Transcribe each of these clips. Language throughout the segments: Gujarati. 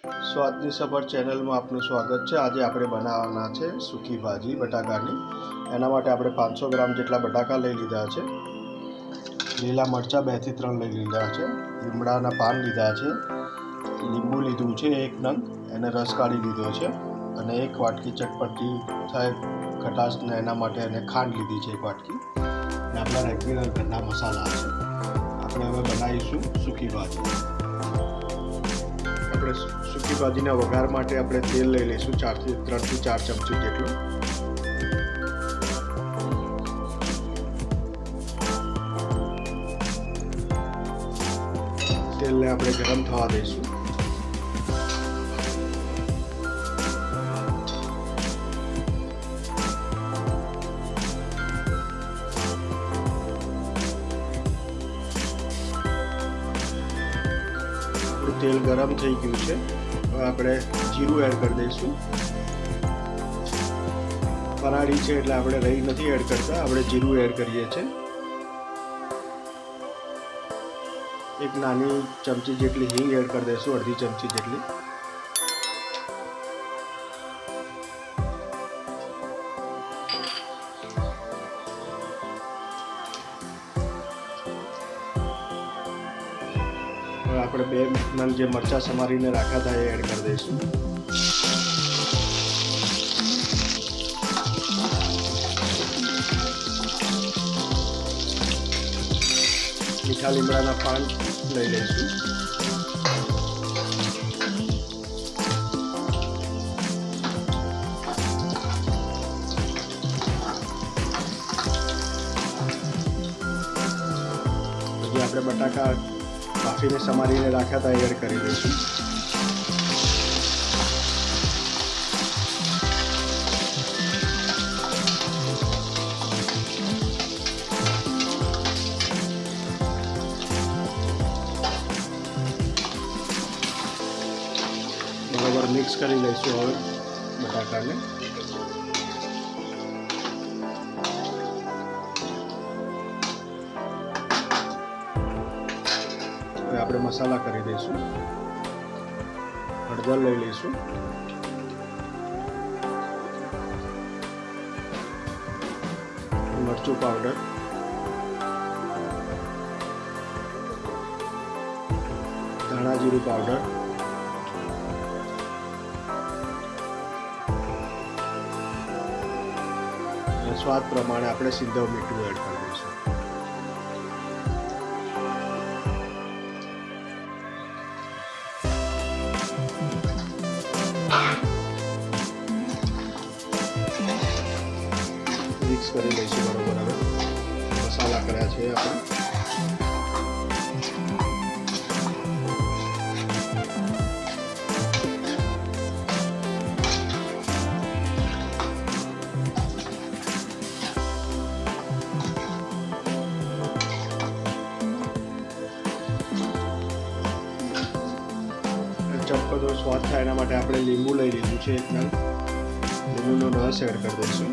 સ્વાદની સફર ચેનલમાં આપનું સ્વાગત છે। આજે આપણે બનાવવાના છે સૂકી ભાજી બટાકાની। એના માટે આપણે 500 ગ્રામ જેટલા બટાકા લઈ લીધા છે। લીલા મરચાં 2 થી 3 લઈ લીધા છે। લીમડાના પાન લીધા છે। લીંબુ લીધું છે 1 નંગ, એને રસ કાઢી લીધો છે। અને 1 વાટકી ચટપટી થાય ખટાશને એના માટે એને ખાંડ લીધી છે 1 વાટકી। અને આપણા રેગ્યુલર ઘરના મસાલા છે। આપણે હવે બનાવીશું સૂકી ભાજી। આપણે સૂકી ભાજીના વઘાર માટે આપણે તેલ લઈ લઈશું 3 થી 4 ચમચી જેટલું। તેલને આપણે ગરમ થવા દઈશું। તેલ ગરમ થઈ ગયું છે। હવે આપણે જીરું એડ કરી દઈશું। ફરાળી છે એટલે આપણે રહી નથી એડ કરતા, આપણે જીરું એડ કરીએ છીએ। 1 નાની ચમચી જેટલી હિંગ એડ કરી દઈશું, અડધી ચમચી જેટલી। આપણે 2 નંગ જે મરચાં સમારીને રાખ્યા હતા એ એડ કરી દઈશું। મીઠા લીમડાના પાન લઈ લઈશું। પછી આપણે બટાકા બાફીને સમારીને રાખ્યા હતા એડ કરી દઈશું। બરાબર મિક્સ કરી લઈશું હવે બટાકાને। હવે આપણે મસાલા કરી દઈશું। હળદર લઈ લઈશું, મરચું પાવડર, ધાણા જીરું પાવડર, અને સ્વાદ પ્રમાણે આપણે સિંધવ મીઠું એડ કરી દઈશું। મિક્સ કરી લઈશું બરોબર। હવે મસાલા કર્યા છે આપણે। ચટપટો સ્વાદ થાય એના માટે આપણે લીંબુ લઈ લીધું છે 1 નંગ, લીંબુનો રસ એડ કરી દઈશું।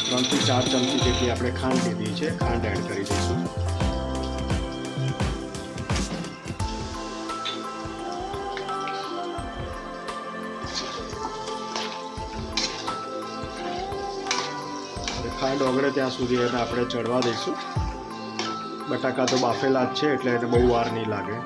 3 થી 4 ચમચી જેટલી આપણે ખાંડ લીધી છે, ખાંડ એડ કરી દઈશું। ખાંડ ઓગળે ત્યાં સુધી એને આપણે ચડવા દઈશું। બટાકા તો બાફેલા જ છે એટલે એને બહુ વાર નહીં લાગે।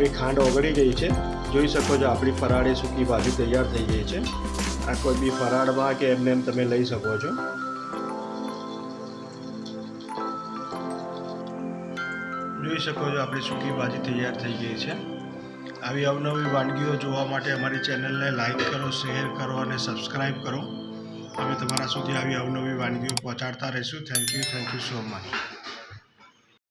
આપણી ખાંડ ઓગળી ગઈ છે, જોઈ શકો છો આપણી ફરાળી સૂકી ભાજી તૈયાર થઈ ગઈ છે। આ કોઈ બી ફરાળમાં કે એમને એમ તમે લઈ શકો છો। જોઈ શકો છો આપણી સૂકી ભાજી તૈયાર થઈ ગઈ છે। આવી અવનવી વાનગીઓ જોવા માટે અમારી ચેનલને લાઈક કરો, શેર કરો અને સબસ્ક્રાઈબ કરો। અમે તમારા સુધી આવી અવનવી વાનગીઓ પહોંચાડતા રહીશું। Thank you so much.